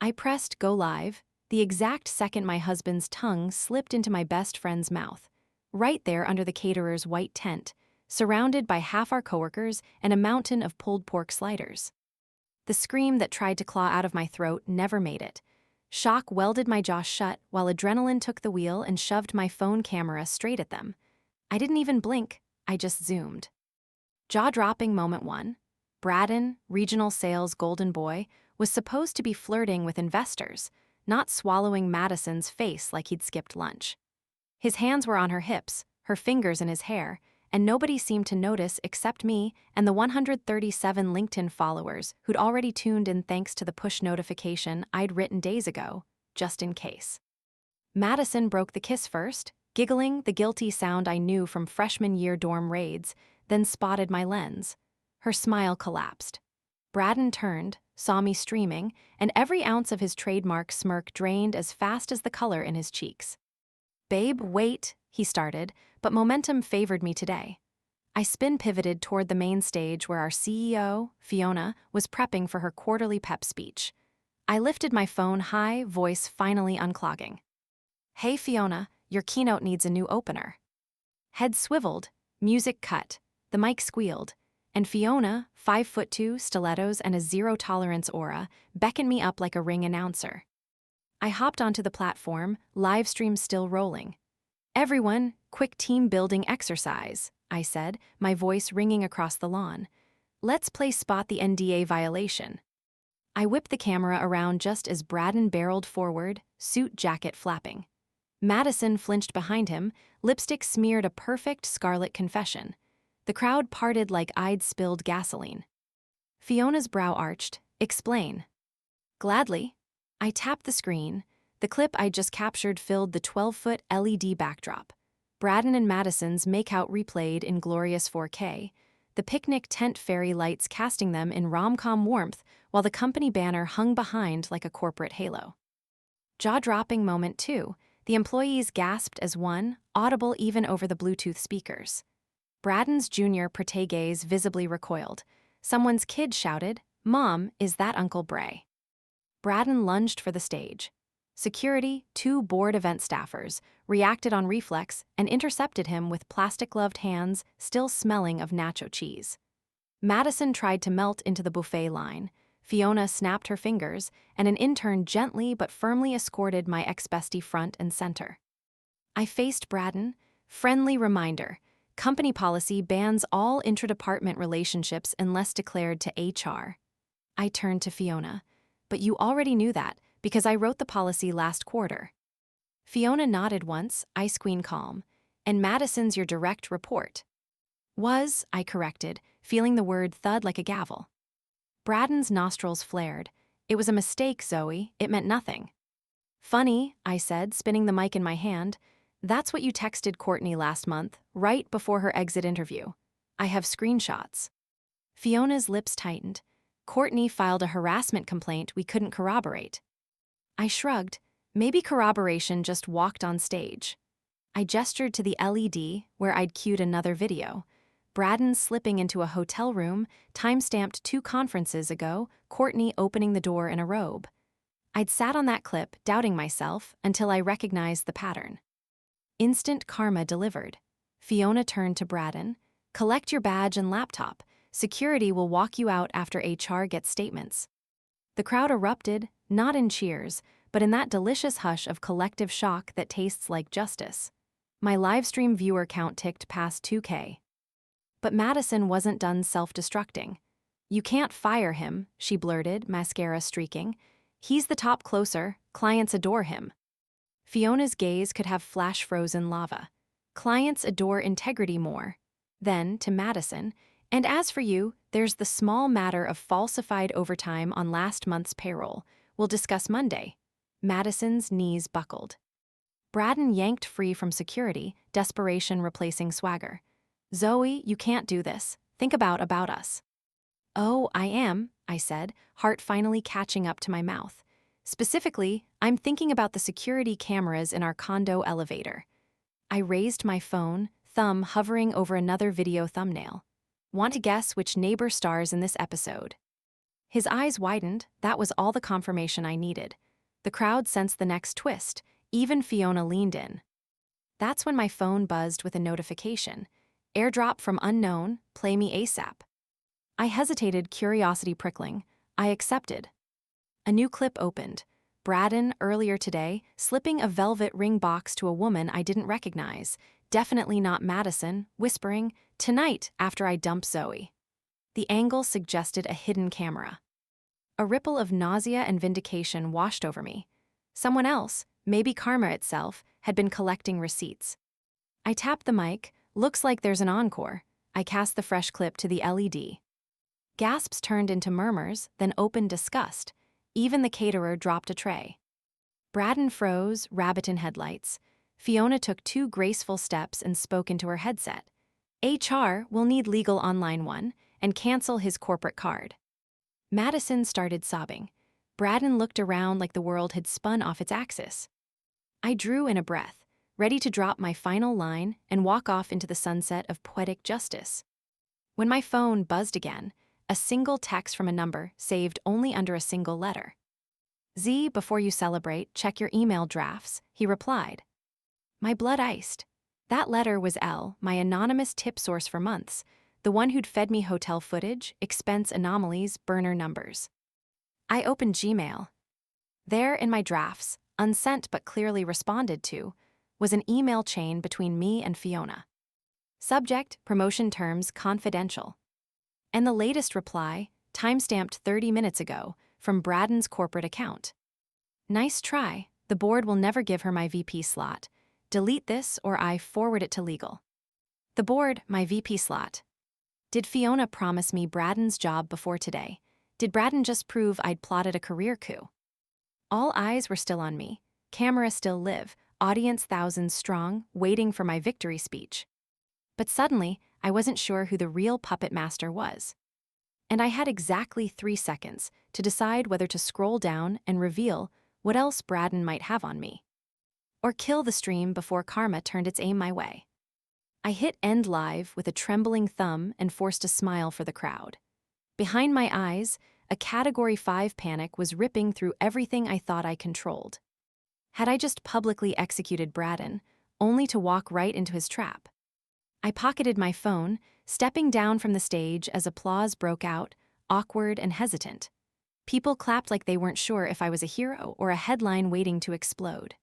I pressed go live, the exact second my husband's tongue slipped into my best friend's mouth, right there under the caterer's white tent, surrounded by half our coworkers and a mountain of pulled pork sliders. The scream that tried to claw out of my throat never made it. Shock welded my jaw shut while adrenaline took the wheel and shoved my phone camera straight at them. I didn't even blink, I just zoomed. Jaw-dropping moment 1. Braden, regional sales golden boy, was supposed to be flirting with investors, not swallowing Madison's face like he'd skipped lunch. His hands were on her hips, her fingers in his hair, and nobody seemed to notice except me and the 137 LinkedIn followers who'd already tuned in thanks to the push notification I'd written days ago, just in case. Madison broke the kiss first, giggling the guilty sound I knew from freshman year dorm raids, then spotted my lens. Her smile collapsed. Braden turned, saw me streaming, and every ounce of his trademark smirk drained as fast as the color in his cheeks. "Babe, wait," he started, but momentum favored me today. I spin-pivoted toward the main stage where our CEO, Fiona, was prepping for her quarterly pep speech. I lifted my phone high, voice finally unclogging. "Hey Fiona, your keynote needs a new opener." Head swiveled, music cut, the mic squealed, and Fiona, 5'2", stilettos and a zero-tolerance aura, beckoned me up like a ring announcer. I hopped onto the platform, live stream still rolling. "Everyone, quick team-building exercise," I said, my voice ringing across the lawn. "Let's play Spot the NDA Violation." I whipped the camera around just as Braden barreled forward, suit jacket flapping. Madison flinched behind him, lipstick smeared a perfect scarlet confession. The crowd parted like I'd spilled gasoline. Fiona's brow arched. "Explain." "Gladly." I tapped the screen. The clip I'd just captured filled the 12-foot LED backdrop. Braden and Madison's makeout replayed in glorious 4K, the picnic tent fairy lights casting them in rom-com warmth while the company banner hung behind like a corporate halo. Jaw-dropping moment 2. The employees gasped as one, audible even over the Bluetooth speakers. Braden's junior proteges visibly recoiled. Someone's kid shouted, "Mom, is that Uncle Bray?" Braden lunged for the stage. Security, 2 bored event staffers, reacted on reflex and intercepted him with plastic-gloved hands still smelling of nacho cheese. Madison tried to melt into the buffet line. Fiona snapped her fingers, and an intern gently but firmly escorted my ex-bestie front and center. I faced Braden. Friendly reminder. Company policy bans all intra-department relationships unless declared to HR. I turned to Fiona. "But you already knew that, because I wrote the policy last quarter." Fiona nodded once, ice queen calm. "And Madison's your direct report." "Was," I corrected, feeling the word thud like a gavel. Braden's nostrils flared. "It was a mistake, Zoe. It meant nothing." "Funny," I said, spinning the mic in my hand. "That's what you texted Courtney last month, right before her exit interview. I have screenshots." Fiona's lips tightened. "Courtney filed a harassment complaint we couldn't corroborate." I shrugged. Maybe corroboration just walked on stage. I gestured to the LED, where I'd cued another video. Braden slipping into a hotel room, time-stamped 2 conferences ago, Courtney opening the door in a robe. I'd sat on that clip, doubting myself, until I recognized the pattern. Instant karma delivered. Fiona turned to Braden. "Collect your badge and laptop. Security will walk you out after HR gets statements." The crowd erupted, not in cheers, but in that delicious hush of collective shock that tastes like justice. My livestream viewer count ticked past 2K. But Madison wasn't done self-destructing. "You can't fire him," she blurted, mascara streaking. "He's the top closer, clients adore him." Fiona's gaze could have flash-frozen lava. "Clients adore integrity more." Then, to Madison, "And as for you, there's the small matter of falsified overtime on last month's payroll. We'll discuss Monday." Madison's knees buckled. Braden yanked free from security, desperation replacing swagger. "Zoe, you can't do this. Think about us." "Oh, I am," I said, heart finally catching up to my mouth. "Specifically, I'm thinking about the security cameras in our condo elevator." I raised my phone, thumb hovering over another video thumbnail. "Want to guess which neighbor stars in this episode?" His eyes widened. That was all the confirmation I needed. The crowd sensed the next twist. Even Fiona leaned in. That's when my phone buzzed with a notification. Airdrop from unknown, play me ASAP. I hesitated, curiosity prickling. I accepted. A new clip opened. Braden, earlier today, slipping a velvet ring box to a woman I didn't recognize. Definitely not Madison, whispering, "Tonight, after I dump Zoe." The angle suggested a hidden camera. A ripple of nausea and vindication washed over me. Someone else, maybe karma itself, had been collecting receipts. I tapped the mic. Looks like there's an encore. I cast the fresh clip to the LED. Gasps turned into murmurs, then open disgust. Even the caterer dropped a tray. Braden froze, rabbit in headlights. Fiona took 2 graceful steps and spoke into her headset. HR will need legal online one and cancel his corporate card. Madison started sobbing. Braden looked around like the world had spun off its axis. I drew in a breath, ready to drop my final line and walk off into the sunset of poetic justice. When my phone buzzed again, a single text from a number saved only under a single letter. "Z, before you celebrate, check your email drafts," he replied. My blood iced. That letter was L, my anonymous tip source for months, the one who'd fed me hotel footage, expense anomalies, burner numbers. I opened Gmail. There in my drafts, unsent but clearly responded to, was an email chain between me and Fiona. Subject, promotion terms, confidential. And the latest reply, timestamped 30 minutes ago, from Braden's corporate account. "Nice try. The board will never give her my VP slot. Delete this or I forward it to legal." The board, my VP slot. Did Fiona promise me Braden's job before today? Did Braden just prove I'd plotted a career coup? All eyes were still on me. Camera still live, audience thousands strong, waiting for my victory speech. But suddenly, I wasn't sure who the real puppet master was. And I had exactly 3 seconds to decide whether to scroll down and reveal what else Braden might have on me. Or kill the stream before karma turned its aim my way. I hit end live with a trembling thumb and forced a smile for the crowd. Behind my eyes, a Category 5 panic was ripping through everything I thought I controlled. Had I just publicly executed Braden, only to walk right into his trap? I pocketed my phone, stepping down from the stage as applause broke out, awkward and hesitant. People clapped like they weren't sure if I was a hero or a headline waiting to explode.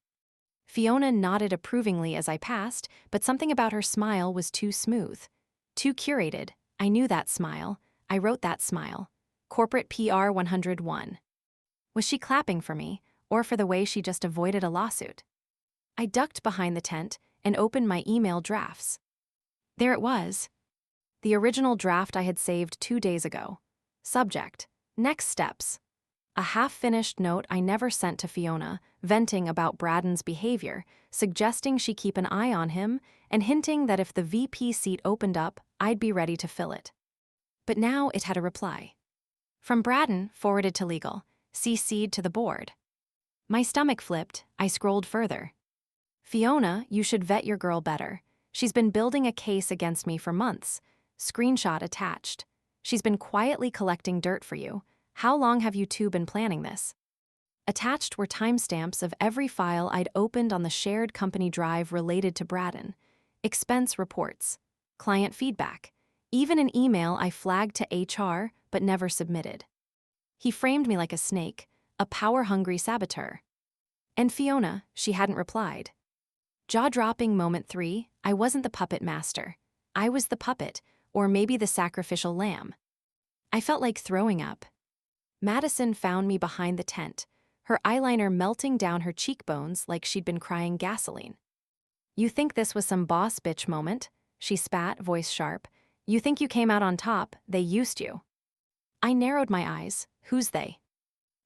Fiona nodded approvingly as I passed, but something about her smile was too smooth. Too curated. I knew that smile. I wrote that smile. Corporate PR 101. Was she clapping for me, or for the way she just avoided a lawsuit? I ducked behind the tent and opened my email drafts. There it was. The original draft I had saved 2 days ago. Subject, next steps. A half-finished note I never sent to Fiona, venting about Braden's behavior, suggesting she keep an eye on him, and hinting that if the VP seat opened up, I'd be ready to fill it. But now it had a reply. From Braden, forwarded to legal, CC'd to the board. My stomach flipped. I scrolled further. "Fiona, you should vet your girl better. She's been building a case against me for months. Screenshot attached. She's been quietly collecting dirt for you. How long have you two been planning this?" Attached were timestamps of every file I'd opened on the shared company drive related to Braden. Expense reports. Client feedback. Even an email I flagged to HR but never submitted. He framed me like a snake, a power-hungry saboteur. And Fiona, she hadn't replied. Jaw-dropping moment 3, I wasn't the puppet master. I was the puppet, or maybe the sacrificial lamb. I felt like throwing up. Madison found me behind the tent, her eyeliner melting down her cheekbones like she'd been crying gasoline. "You think this was some boss bitch moment?" She spat, voice sharp. "You think you came out on top? They used you." I narrowed my eyes. Who's they?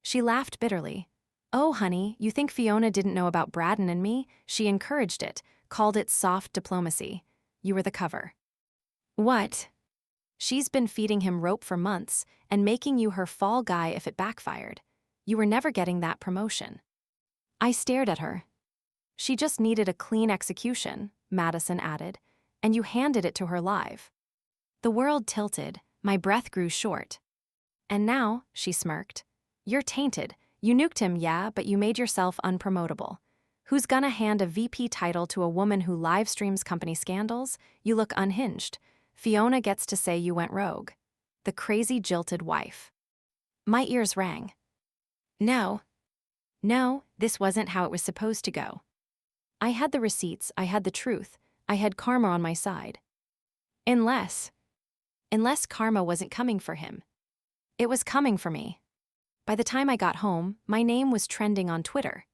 She laughed bitterly. "Oh, honey, you think Fiona didn't know about Braden and me? She encouraged it, called it soft diplomacy. You were the cover." "What?" "She's been feeding him rope for months and making you her fall guy if it backfired. You were never getting that promotion." I stared at her. "She just needed a clean execution," Madison added, "and you handed it to her live." The world tilted, my breath grew short. And now, she smirked, you're tainted. You nuked him, yeah, but you made yourself unpromotable. Who's gonna hand a VP title to a woman who live streams company scandals? You look unhinged. Fiona gets to say you went rogue. The crazy jilted wife. My ears rang. No, this wasn't how it was supposed to go. I had the receipts, I had the truth, I had karma on my side. Unless karma wasn't coming for him. It was coming for me. By the time I got home, my name was trending on Twitter.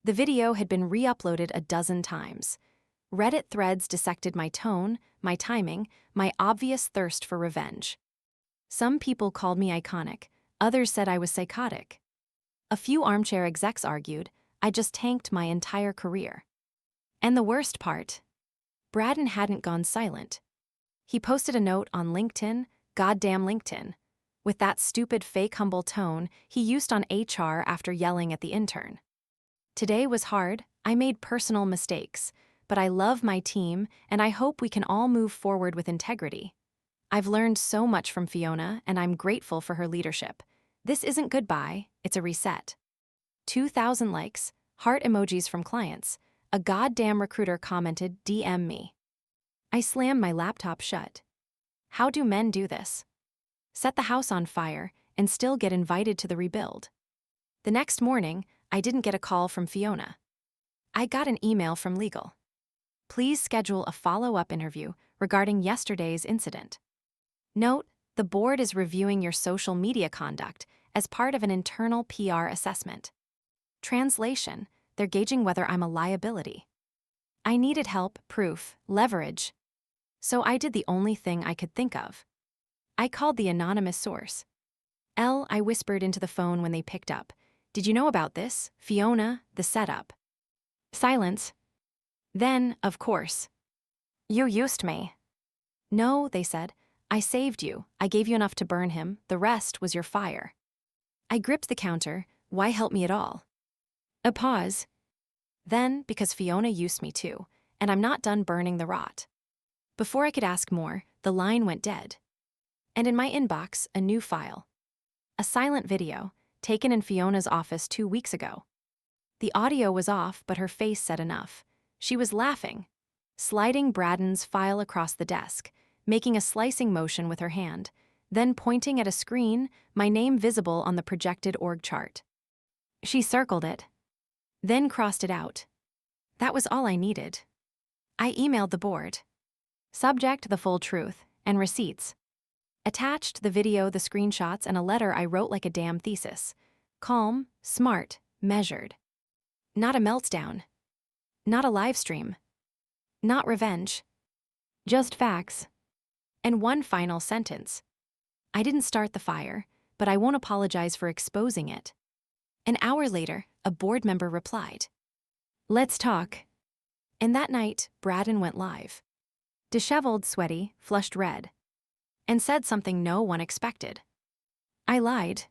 The video had been re-uploaded a dozen times. Reddit threads dissected my tone, my timing, my obvious thirst for revenge. Some people called me iconic, others said I was psychotic. A few armchair execs argued I just tanked my entire career. And the worst part? Braden hadn't gone silent. He posted a note on LinkedIn, goddamn LinkedIn, with that stupid fake humble tone he used on HR after yelling at the intern. Today was hard, I made personal mistakes, but I love my team and I hope we can all move forward with integrity. I've learned so much from Fiona and I'm grateful for her leadership. This isn't goodbye, it's a reset. 2,000 likes, heart emojis from clients. A goddamn recruiter commented, DM me. I slammed my laptop shut. How do men do this? Set the house on fire and still get invited to the rebuild. The next morning, I didn't get a call from Fiona. I got an email from legal. Please schedule a follow-up interview regarding yesterday's incident. Note, the board is reviewing your social media conduct as part of an internal PR assessment. Translation, they're gauging whether I'm a liability. I needed help, proof, leverage. So I did the only thing I could think of. I called the anonymous source. I whispered into the phone when they picked up. Did you know about this, Fiona, the setup? Silence. Then, of course. You used me. No, they said. I saved you. I gave you enough to burn him. The rest was your fire. I gripped the counter. Why help me at all? A pause. Then, because Fiona used me too, and I'm not done burning the rot. Before I could ask more, the line went dead. And in my inbox, a new file. A silent video, taken in Fiona's office 2 weeks ago. The audio was off, but her face said enough. She was laughing, sliding Braden's file across the desk, making a slicing motion with her hand, then pointing at a screen, my name visible on the projected org chart. She circled it, then crossed it out. That was all I needed. I emailed the board. Subject, the full truth, and receipts. Attached the video, the screenshots, and a letter I wrote like a damn thesis. Calm, smart, measured. Not a meltdown. Not a live stream. Not revenge. Just facts. And one final sentence. I didn't start the fire, but I won't apologize for exposing it. An hour later, a board member replied. Let's talk. And that night, Braden went live. Disheveled, sweaty, flushed red. And said something no one expected. I lied.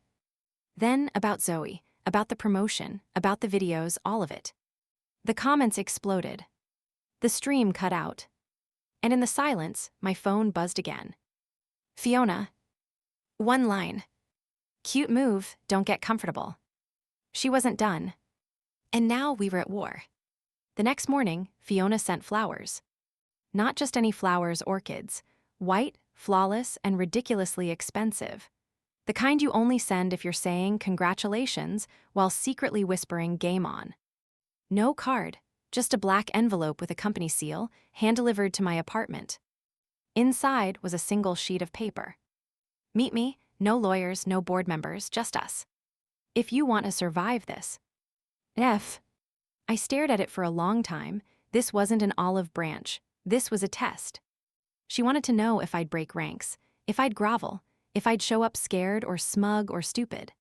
Then about Zoe, about the promotion, about the videos, all of it. The comments exploded. The stream cut out. And in the silence, my phone buzzed again. Fiona. One line. Cute move, don't get comfortable. She wasn't done. And now we were at war. The next morning, Fiona sent flowers. Not just any flowers, orchids. White, flawless, and ridiculously expensive. The kind you only send if you're saying congratulations while secretly whispering game on. No card, just a black envelope with a company seal, hand-delivered to my apartment. Inside was a single sheet of paper. Meet me, no lawyers, no board members, just us. If you want to survive this. I stared at it for a long time. This wasn't an olive branch. This was a test. She wanted to know if I'd break ranks, if I'd grovel, if I'd show up scared or smug or stupid.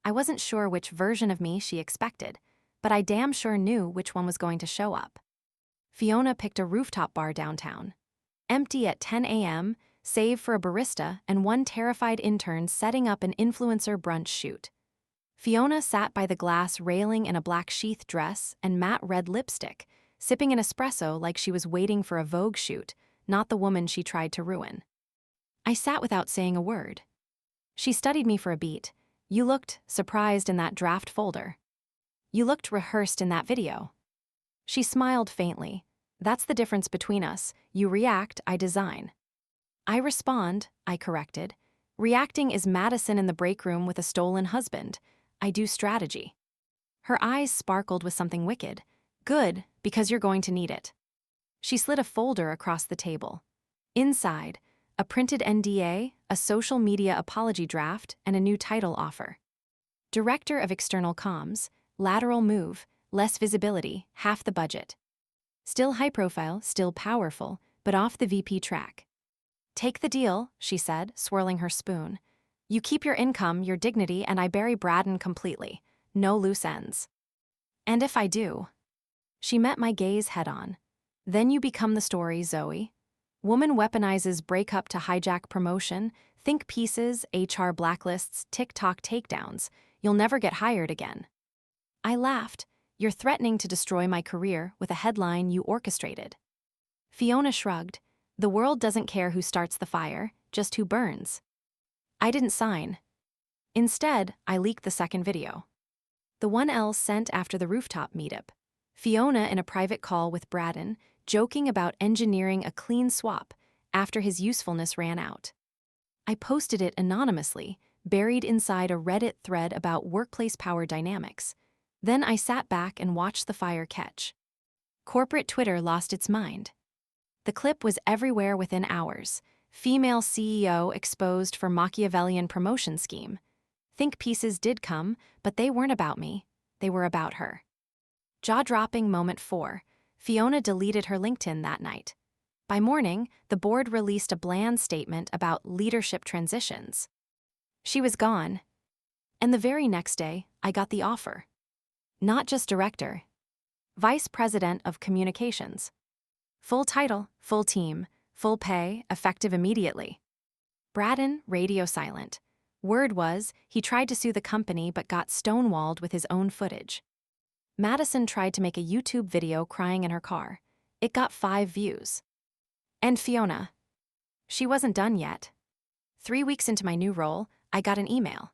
I wasn't sure which version of me she expected, but I damn sure knew which one was going to show up. Fiona picked a rooftop bar downtown. Empty at 10 a.m., save for a barista and one terrified intern setting up an influencer brunch shoot. Fiona sat by the glass railing in a black sheath dress and matte red lipstick, sipping an espresso like she was waiting for a Vogue shoot, not the woman she tried to ruin. I sat without saying a word. She studied me for a beat. You looked surprised in that draft folder. You looked rehearsed in that video. She smiled faintly. That's the difference between us. You react, I design. I respond, I corrected. Reacting is Madison in the break room with a stolen husband. I do strategy. Her eyes sparkled with something wicked. Good, because you're going to need it. She slid a folder across the table. Inside, a printed NDA, a social media apology draft, and a new title offer. Director of External Comms, lateral move, less visibility, half the budget. Still high profile, still powerful, but off the VP track. Take the deal, she said, swirling her spoon. You keep your income, your dignity, and I bury Braden completely. No loose ends. And if I do? She met my gaze head-on. Then you become the story, Zoe. Woman weaponizes breakup to hijack promotion, think pieces, HR blacklists, TikTok takedowns. You'll never get hired again. I laughed. You're threatening to destroy my career with a headline you orchestrated. Fiona shrugged. The world doesn't care who starts the fire, just who burns. I didn't sign. Instead, I leaked the second video. The one Elle sent after the rooftop meetup. Fiona in a private call with Braden, joking about engineering a clean swap after his usefulness ran out. I posted it anonymously, buried inside a Reddit thread about workplace power dynamics. Then I sat back and watched the fire catch. Corporate Twitter lost its mind. The clip was everywhere within hours. Female CEO exposed for Machiavellian promotion scheme. Think pieces did come, but they weren't about me. They were about her. Jaw-dropping moment 4. Fiona deleted her LinkedIn that night. By morning, the board released a bland statement about leadership transitions. She was gone. And the very next day, I got the offer. Not just director. Vice President of Communications. Full title, full team, full pay, effective immediately. Braden, radio silent. Word was, he tried to sue the company but got stonewalled with his own footage. Madison tried to make a YouTube video crying in her car. It got 5 views. And Fiona. She wasn't done yet. 3 weeks into my new role, I got an email.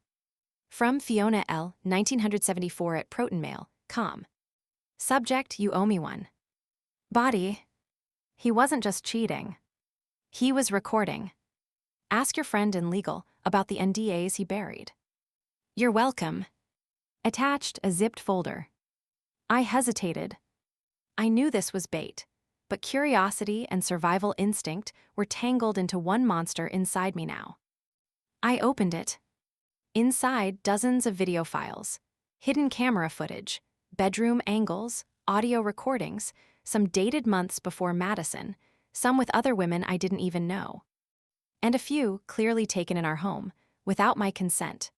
From Fiona L. 1974 at protonmail.com. Subject, you owe me one. Body. He wasn't just cheating. He was recording. Ask your friend in legal about the NDAs he buried. You're welcome. Attached, a zipped folder. I hesitated. I knew this was bait, but curiosity and survival instinct were tangled into one monster inside me now. I opened it. Inside, dozens of video files, hidden camera footage, bedroom angles, audio recordings, some dated months before Madison, some with other women I didn't even know. And a few clearly taken in our home, without my consent.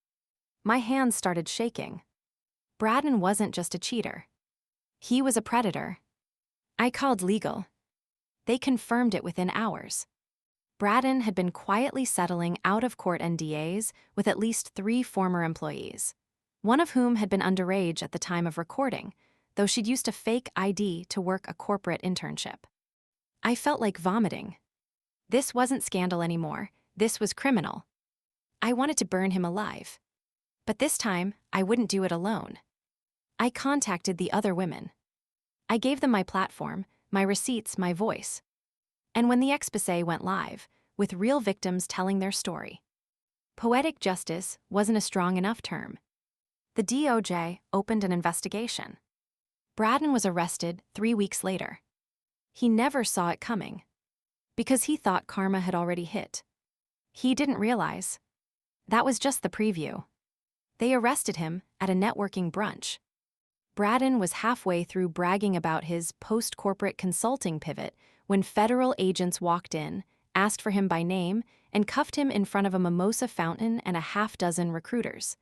My hands started shaking. Braden wasn't just a cheater. He was a predator. I called legal. They confirmed it within hours. Braden had been quietly settling out-of-court NDAs with at least 3 former employees, one of whom had been underage at the time of recording, though she'd used a fake ID to work a corporate internship. I felt like vomiting. This wasn't scandal anymore. This was criminal. I wanted to burn him alive. But this time, I wouldn't do it alone. I contacted the other women. I gave them my platform, my receipts, my voice. And when the exposé went live, with real victims telling their story. Poetic justice wasn't a strong enough term. The DOJ opened an investigation. Braden was arrested 3 weeks later. He never saw it coming. Because he thought karma had already hit. He didn't realize. That was just the preview. They arrested him at a networking brunch. Braden was halfway through bragging about his post-corporate consulting pivot when federal agents walked in, asked for him by name, and cuffed him in front of a mimosa fountain and a half-dozen recruiters.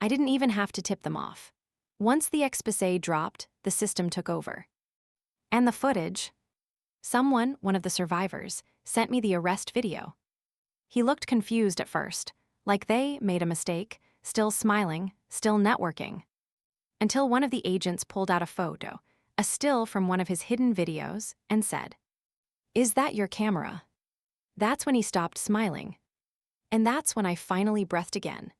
I didn't even have to tip them off. Once the exposé dropped, the system took over. And the footage. Someone, one of the survivors, sent me the arrest video. He looked confused at first, like they made a mistake, still smiling, still networking. Until one of the agents pulled out a photo, a still from one of his hidden videos, and said, "Is that your camera?" That's when he stopped smiling. And that's when I finally breathed again.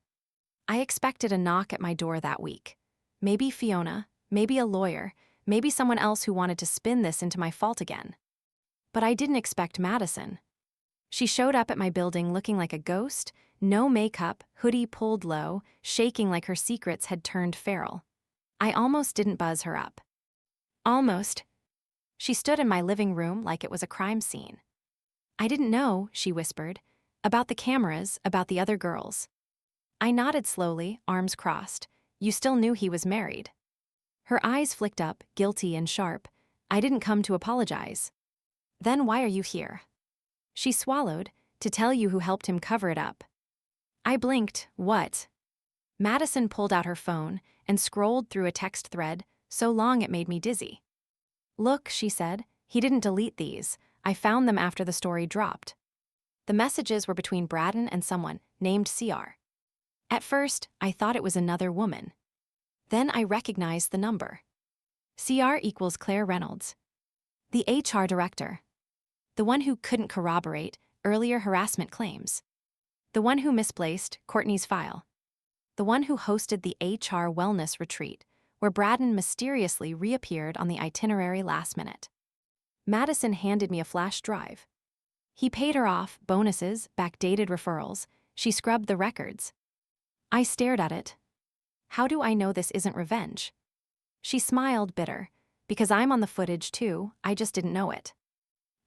I expected a knock at my door that week. Maybe Fiona, maybe a lawyer, maybe someone else who wanted to spin this into my fault again. But I didn't expect Madison. She showed up at my building looking like a ghost, no makeup, hoodie pulled low, shaking like her secrets had turned feral. I almost didn't buzz her up. Almost. She stood in my living room like it was a crime scene. I didn't know, she whispered, about the cameras, about the other girls. I nodded slowly, arms crossed. You still knew he was married. Her eyes flicked up, guilty and sharp. I didn't come to apologize. Then why are you here? She swallowed, to tell you who helped him cover it up. I blinked, what? Madison pulled out her phone and scrolled through a text thread, so long it made me dizzy. Look, she said, he didn't delete these. I found them after the story dropped. The messages were between Braden and someone named CR. At first, I thought it was another woman. Then I recognized the number. CR equals Claire Reynolds, the HR director. The one who couldn't corroborate earlier harassment claims. The one who misplaced Courtney's file. The one who hosted the HR wellness retreat, where Braden mysteriously reappeared on the itinerary last minute. Madison handed me a flash drive. He paid her off, bonuses, backdated referrals. She scrubbed the records. I stared at it. How do I know this isn't revenge? She smiled, bitter. Because I'm on the footage too, I just didn't know it.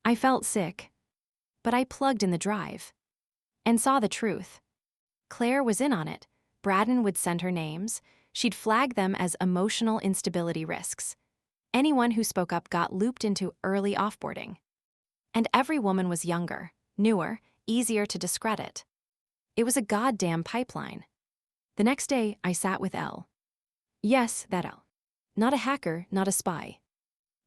I felt sick. But I plugged in the drive. And saw the truth. Claire was in on it. Braden would send her names. She'd flag them as emotional instability risks. Anyone who spoke up got looped into early offboarding. And every woman was younger, newer, easier to discredit. It was a goddamn pipeline. The next day, I sat with Elle. Yes, that Elle. Not a hacker, not a spy.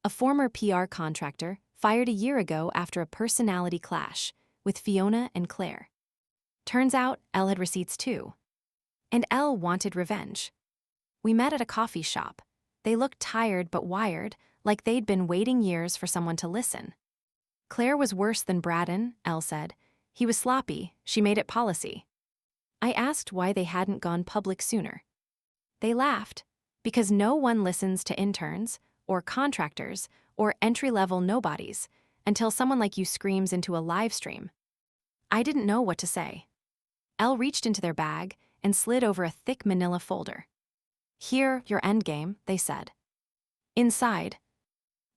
A former PR contractor, fired a year ago after a personality clash with Fiona and Claire. Turns out, Elle had receipts too. And Elle wanted revenge. We met at a coffee shop. They looked tired but wired, like they'd been waiting years for someone to listen. Claire was worse than Braden, Elle said. He was sloppy, she made it policy. I asked why they hadn't gone public sooner. They laughed, because no one listens to interns, or contractors, or entry-level nobodies, until someone like you screams into a live stream. I didn't know what to say. Elle reached into their bag and slid over a thick manila folder. Here, your endgame, they said. Inside,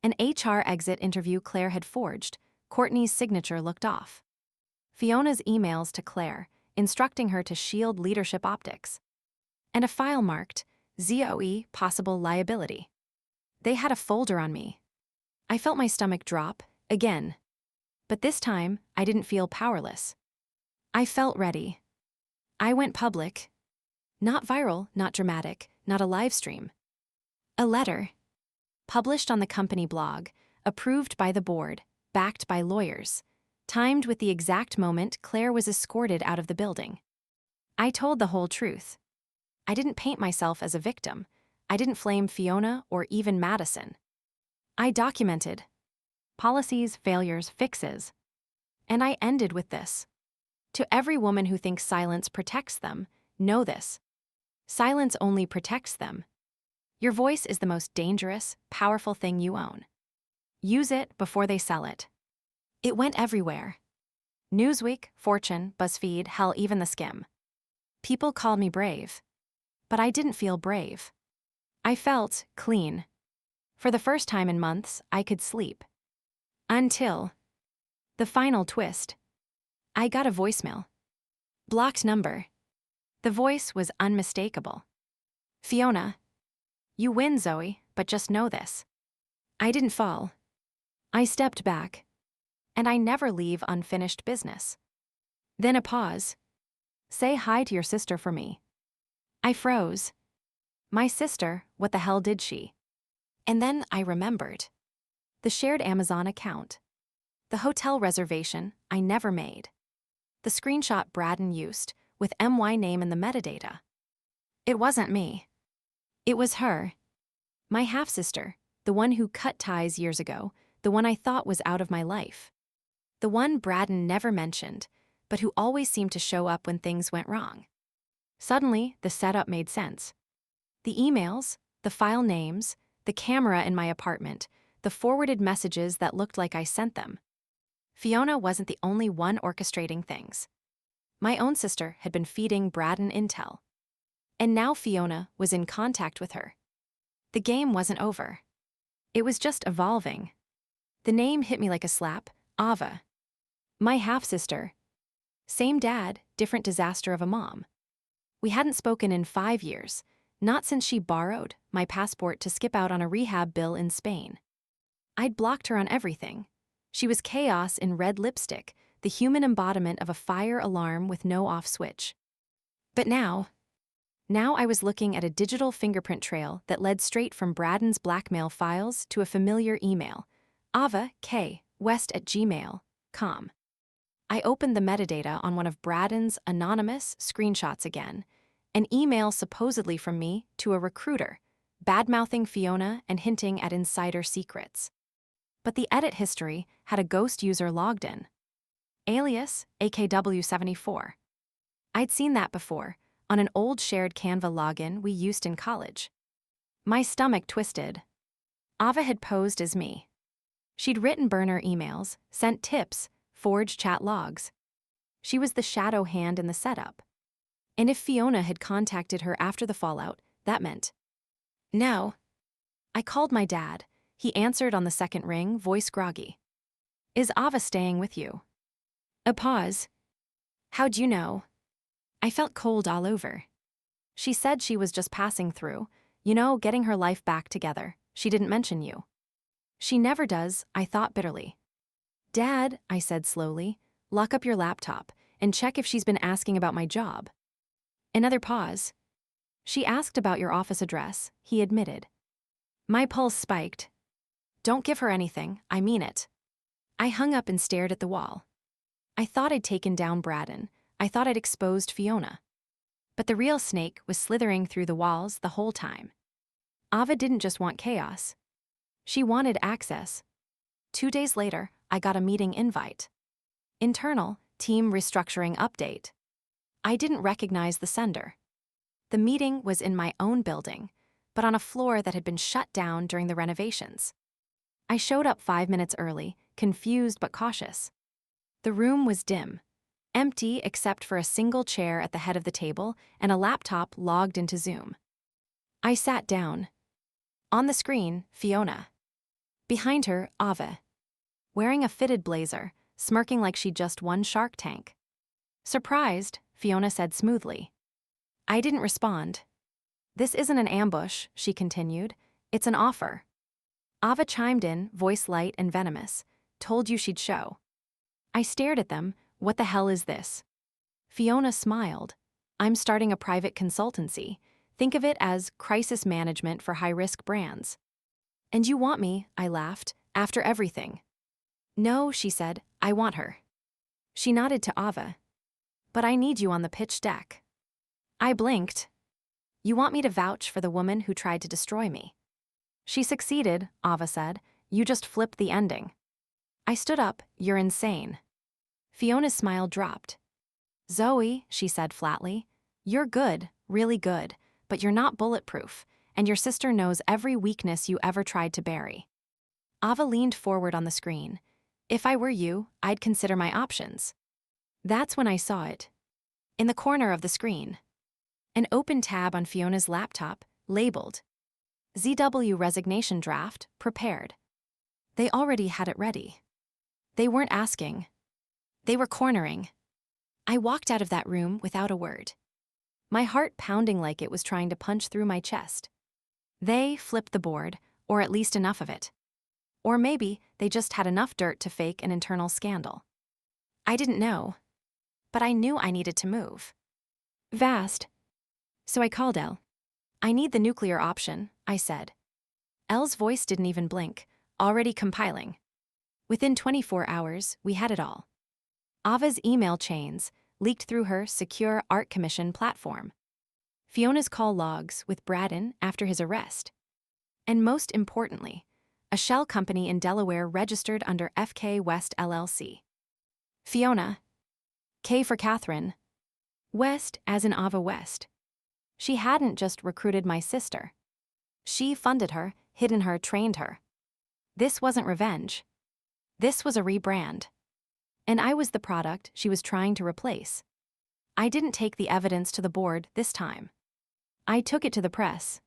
an HR exit interview Claire had forged, Courtney's signature looked off. Fiona's emails to Claire, instructing her to shield leadership optics. And a file marked, ZOE, possible liability. They had a folder on me. I felt my stomach drop, again. But this time, I didn't feel powerless. I felt ready. I went public. Not viral, not dramatic, not a live stream. A letter. Published on the company blog, approved by the board, backed by lawyers, timed with the exact moment Claire was escorted out of the building. I told the whole truth. I didn't paint myself as a victim. I didn't flame Fiona or even Madison. I documented policies, failures, fixes. And I ended with this. To every woman who thinks silence protects them, know this. Silence only protects them. Your voice is the most dangerous, powerful thing you own. Use it before they sell it. It went everywhere. Newsweek, Fortune, BuzzFeed, hell, even The Skim. People called me brave. But I didn't feel brave. I felt clean. For the first time in months, I could sleep. Until the final twist. I got a voicemail. Blocked number. The voice was unmistakable. Fiona. You win, Zoe, but just know this. I didn't fall. I stepped back. And I never leave unfinished business. Then a pause. Say hi to your sister for me. I froze. My sister, what the hell did she? And then I remembered. The shared Amazon account. The hotel reservation I never made. The screenshot Braden used, with MY name in the metadata. It wasn't me. It was her. My half-sister, the one who cut ties years ago, the one I thought was out of my life. The one Braden never mentioned, but who always seemed to show up when things went wrong. Suddenly, the setup made sense. The emails, the file names, the camera in my apartment, the forwarded messages that looked like I sent them. Fiona wasn't the only one orchestrating things. My own sister had been feeding Braden intel. And now Fiona was in contact with her. The game wasn't over. It was just evolving. The name hit me like a slap, Ava. My half-sister. Same dad, different disaster of a mom. We hadn't spoken in 5 years, not since she borrowed my passport to skip out on a rehab bill in Spain. I'd blocked her on everything. She was chaos in red lipstick, the human embodiment of a fire alarm with no off switch. But now I was looking at a digital fingerprint trail that led straight from Braden's blackmail files to a familiar email, avawest@gmail.com. I opened the metadata on one of Braden's anonymous screenshots again, an email supposedly from me to a recruiter, badmouthing Fiona and hinting at insider secrets. But the edit history had a ghost user logged in. Alias AKW74. I'd seen that before, on an old shared Canva login we used in college. My stomach twisted. Ava had posed as me. She'd written burner emails, sent tips, forged chat logs. She was the shadow hand in the setup. And if Fiona had contacted her after the fallout, that meant no. I called my dad. He answered on the second ring, voice groggy. Is Ava staying with you? A pause. How'd you know? I felt cold all over. She said she was just passing through, getting her life back together. She didn't mention you. She never does, I thought bitterly. Dad, I said slowly, lock up your laptop and check if she's been asking about my job. Another pause. She asked about your office address, he admitted. My pulse spiked. Don't give her anything, I mean it. I hung up and stared at the wall. I thought I'd taken down Braden. I thought I'd exposed Fiona. But the real snake was slithering through the walls the whole time. Ava didn't just want chaos. She wanted access. 2 days later, I got a meeting invite. Internal, team restructuring update. I didn't recognize the sender. The meeting was in my own building, but on a floor that had been shut down during the renovations. I showed up 5 minutes early, confused but cautious. The room was dim, empty except for a single chair at the head of the table and a laptop logged into Zoom. I sat down. On the screen, Fiona. Behind her, Ava. Wearing a fitted blazer, smirking like she'd just won Shark Tank. Surprised, Fiona said smoothly. I didn't respond. This isn't an ambush, she continued. It's an offer. Ava chimed in, voice light and venomous. Told you she'd show. I stared at them. What the hell is this? Fiona smiled. I'm starting a private consultancy. Think of it as crisis management for high-risk brands. And you want me, I laughed, after everything. No, she said, I want her. She nodded to Ava. But I need you on the pitch deck. I blinked. You want me to vouch for the woman who tried to destroy me? She succeeded, Ava said. You just flipped the ending. I stood up. You're insane. Fiona's smile dropped. Zoe, she said flatly, you're good, really good, but you're not bulletproof, and your sister knows every weakness you ever tried to bury. Ava leaned forward on the screen. If I were you, I'd consider my options. That's when I saw it. In the corner of the screen. An open tab on Fiona's laptop, labeled ZW resignation draft, prepared. They already had it ready. They weren't asking. They were cornering. I walked out of that room without a word. My heart pounding like it was trying to punch through my chest. They flipped the board, or at least enough of it. Or maybe they just had enough dirt to fake an internal scandal. I didn't know. But I knew I needed to move. Fast. So I called Elle. I need the nuclear option, I said. Elle's voice didn't even blink, already compiling. Within 24 hours, we had it all. Ava's email chains leaked through her secure art commission platform. Fiona's call logs with Braden after his arrest. And most importantly, a shell company in Delaware registered under FK West LLC. Fiona. K for Catherine. West as in Ava West. She hadn't just recruited my sister. She funded her, hidden her, trained her. This wasn't revenge. This was a rebrand. And I was the product she was trying to replace. I didn't take the evidence to the board this time. I took it to the press.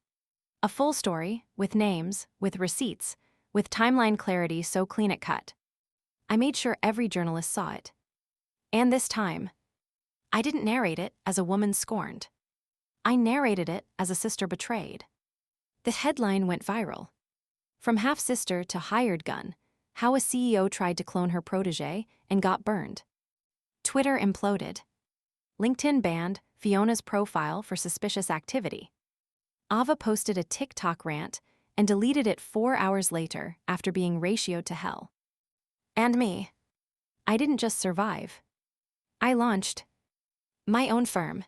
A full story, with names, with receipts, with timeline clarity so clean it cut. I made sure every journalist saw it. And this time, I didn't narrate it as a woman scorned. I narrated it as a sister betrayed. The headline went viral. From half-sister to hired gun, how a CEO tried to clone her protege and got burned. Twitter imploded. LinkedIn banned Fiona's profile for suspicious activity. Ava posted a TikTok rant and deleted it 4 hours later after being ratioed to hell. And me. I didn't just survive. I launched my own firm,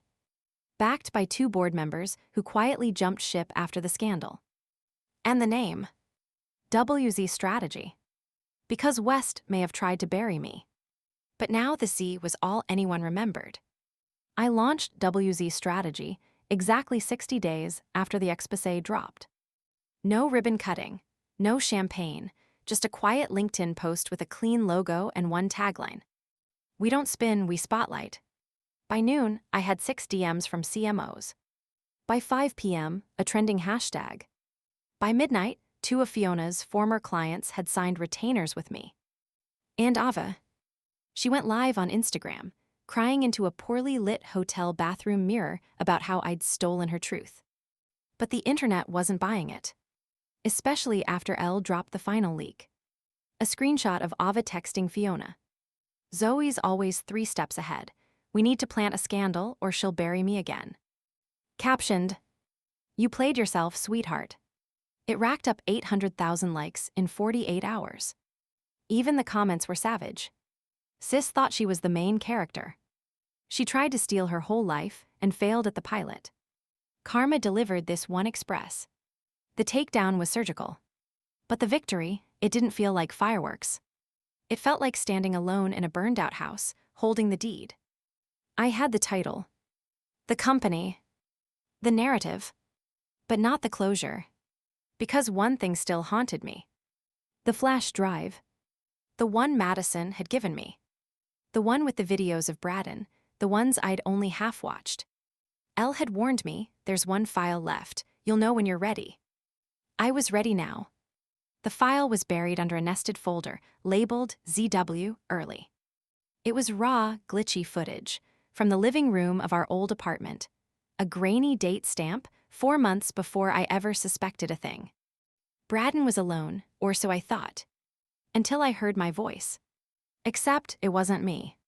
backed by 2 board members who quietly jumped ship after the scandal. And the name, WZ Strategy. Because West may have tried to bury me. But now the Z was all anyone remembered. I launched WZ Strategy exactly 60 days after the exposé dropped. No ribbon cutting, no champagne, just a quiet LinkedIn post with a clean logo and one tagline. We don't spin, we spotlight. By noon, I had 6 DMs from CMOs. By 5 p.m., a trending hashtag. By midnight, 2 of Fiona's former clients had signed retainers with me. And Ava. She went live on Instagram, crying into a poorly lit hotel bathroom mirror about how I'd stolen her truth. But the internet wasn't buying it. Especially after Elle dropped the final leak. A screenshot of Ava texting Fiona. Zoe's always 3 steps ahead. We need to plant a scandal or she'll bury me again. Captioned, "You played yourself, sweetheart." It racked up 800,000 likes in 48 hours. Even the comments were savage. Sis thought she was the main character. She tried to steal her whole life and failed at the pilot. Karma delivered this one express. The takedown was surgical. But the victory, it didn't feel like fireworks. It felt like standing alone in a burned-out house, holding the deed. I had the title, the company, the narrative, but not the closure. Because one thing still haunted me. The flash drive. The one Madison had given me. The one with the videos of Braden, the ones I'd only half-watched. Elle had warned me, there's one file left, you'll know when you're ready. I was ready now. The file was buried under a nested folder, labeled ZW Early. It was raw, glitchy footage, from the living room of our old apartment. A grainy date stamp, 4 months before I ever suspected a thing. Braden was alone, or so I thought. Until I heard my voice. Except it wasn't me.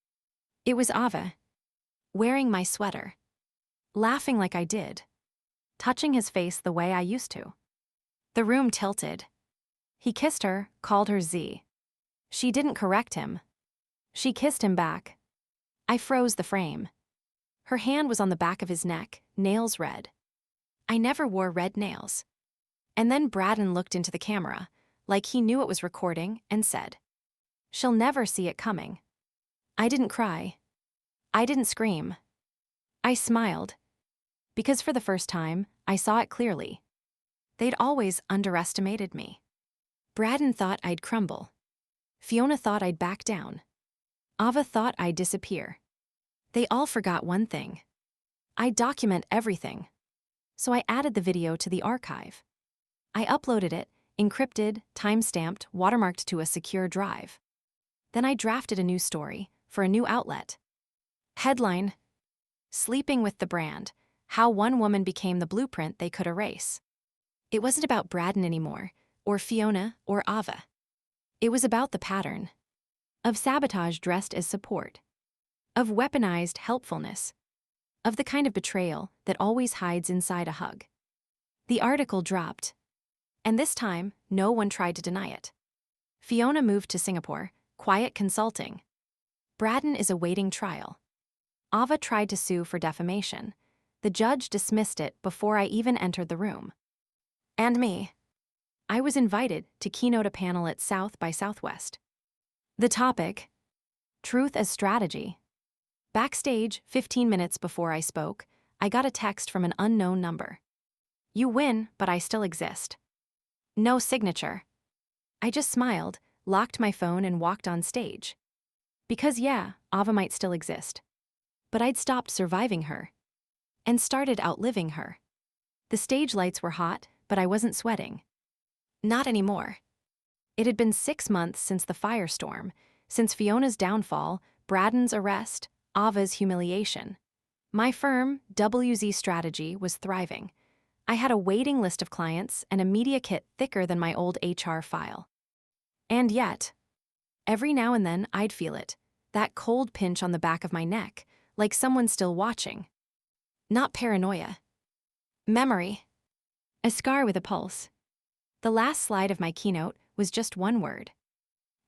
It was Ava. Wearing my sweater. Laughing like I did. Touching his face the way I used to. The room tilted. He kissed her, called her Z. She didn't correct him. She kissed him back. I froze the frame. Her hand was on the back of his neck, nails red. I never wore red nails. And then Braden looked into the camera, like he knew it was recording, and said, "She'll never see it coming." I didn't cry. I didn't scream. I smiled. Because for the first time, I saw it clearly. They'd always underestimated me. Braden thought I'd crumble. Fiona thought I'd back down. Ava thought I'd disappear. They all forgot one thing. I document everything. So I added the video to the archive. I uploaded it, encrypted, time-stamped, watermarked to a secure drive. Then I drafted a new story for a new outlet. Headline, "Sleeping with the Brand, How One Woman Became the Blueprint They Could Erase." It wasn't about Braden anymore, or Fiona, or Ava. It was about the pattern. Of sabotage dressed as support. Of weaponized helpfulness. Of the kind of betrayal that always hides inside a hug. The article dropped. And this time, no one tried to deny it. Fiona moved to Singapore, quiet consulting. Braden is awaiting trial. Ava tried to sue for defamation. The judge dismissed it before I even entered the room. And me. I was invited to keynote a panel at South by Southwest. The topic, Truth as Strategy. Backstage, 15 minutes before I spoke, I got a text from an unknown number. You win, but I still exist. No signature. I just smiled, locked my phone, and walked on stage. Because yeah, Ava might still exist. But I'd stopped surviving her. And started outliving her. The stage lights were hot, but I wasn't sweating. Not anymore. It had been 6 months since the firestorm, since Fiona's downfall, Braden's arrest, Ava's humiliation. My firm, WZ Strategy, was thriving. I had a waiting list of clients and a media kit thicker than my old HR file. And yet, every now and then I'd feel it, that cold pinch on the back of my neck, like someone still watching. Not paranoia. Memory. A scar with a pulse. The last slide of my keynote was just one word.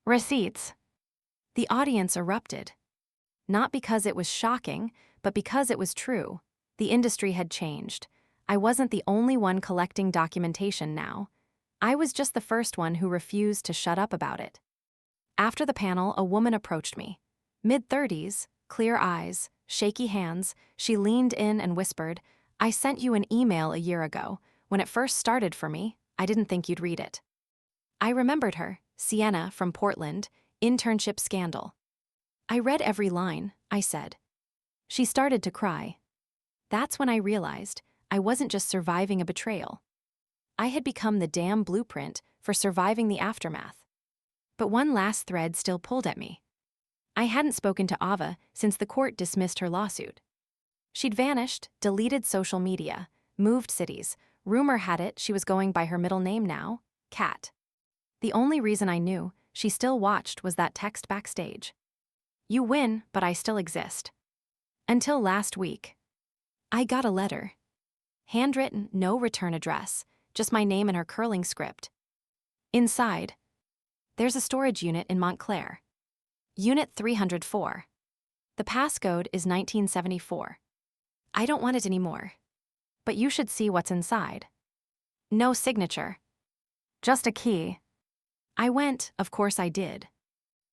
Receipts. The audience erupted. Not because it was shocking, but because it was true. The industry had changed. I wasn't the only one collecting documentation now. I was just the first one who refused to shut up about it. After the panel, a woman approached me. Mid-30s, clear eyes, shaky hands, she leaned in and whispered, "I sent you an email a year ago. When it first started for me, I didn't think you'd read it." I remembered her, Sienna from Portland, internship scandal. I read every line, I said. She started to cry. That's when I realized I wasn't just surviving a betrayal. I had become the damn blueprint for surviving the aftermath. But one last thread still pulled at me. I hadn't spoken to Ava since the court dismissed her lawsuit. She'd vanished, deleted social media, moved cities. Rumor had it she was going by her middle name now, Kat. The only reason I knew she still watched was that text backstage. You win, but I still exist. Until last week. I got a letter. Handwritten, no return address, just my name and her curling script. Inside, there's a storage unit in Montclair. Unit 304. The passcode is 1974. I don't want it anymore. But you should see what's inside. No signature. Just a key. I went, of course I did.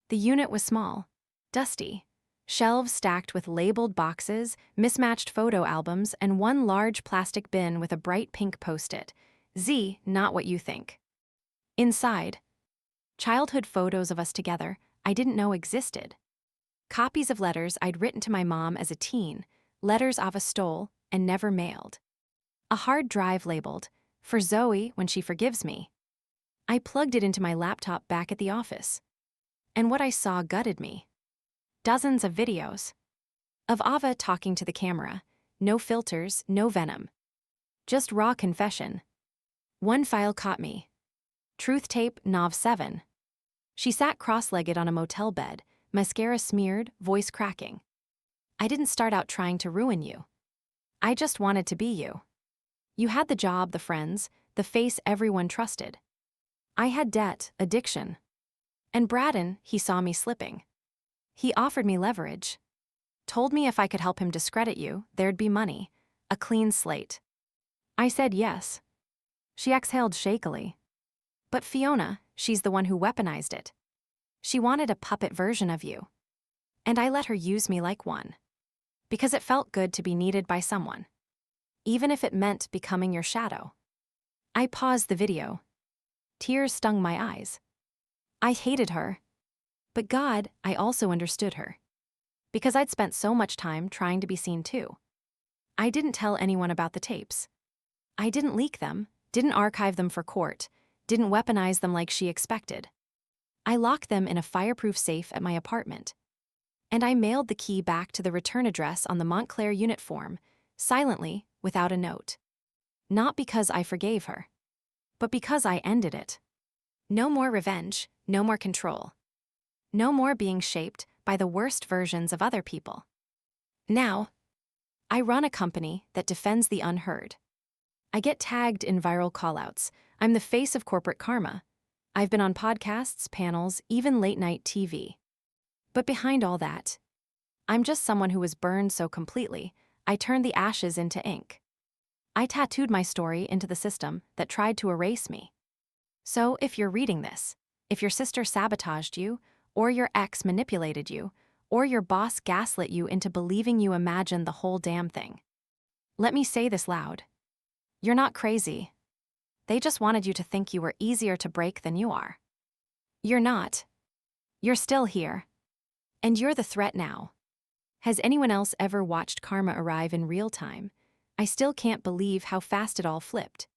The unit was small, dusty. Shelves stacked with labeled boxes, mismatched photo albums, and one large plastic bin with a bright pink post-it. Z, not what you think. Inside, childhood photos of us together I didn't know existed. Copies of letters I'd written to my mom as a teen, letters Ava stole and never mailed. A hard drive labeled, "For Zoe when she forgives me." I plugged it into my laptop back at the office. And what I saw gutted me. Dozens of videos. Of Ava talking to the camera. No filters, no venom. Just raw confession. One file caught me. Truth tape, Nov 7. She sat cross-legged on a motel bed, mascara smeared, voice cracking. I didn't start out trying to ruin you. I just wanted to be you. You had the job, the friends, the face everyone trusted. I had debt, addiction. And Braden, he saw me slipping. He offered me leverage. Told me if I could help him discredit you, there'd be money, a clean slate. I said yes. She exhaled shakily. But Fiona, she's the one who weaponized it. She wanted a puppet version of you. And I let her use me like one. Because it felt good to be needed by someone. Even if it meant becoming your shadow. I paused the video. Tears stung my eyes. I hated her. But God, I also understood her. Because I'd spent so much time trying to be seen too. I didn't tell anyone about the tapes. I didn't leak them, didn't archive them for court, didn't weaponize them like she expected. I locked them in a fireproof safe at my apartment. And I mailed the key back to the return address on the Montclair unit form, silently, without a note. Not because I forgave her, but because I ended it. No more revenge, no more control. No more being shaped by the worst versions of other people. Now, I run a company that defends the unheard. I get tagged in viral callouts. I'm the face of corporate karma. I've been on podcasts, panels, even late-night TV. But behind all that, I'm just someone who was burned so completely, I turned the ashes into ink. I tattooed my story into the system that tried to erase me. So if you're reading this, if your sister sabotaged you, or your ex manipulated you, Or your boss gaslit you into believing you imagined the whole damn thing. Let me say this loud. You're not crazy. They just wanted you to think you were easier to break than you are. You're not. You're still here. And you're the threat now. Has anyone else ever watched karma arrive in real time? I still can't believe how fast it all flipped.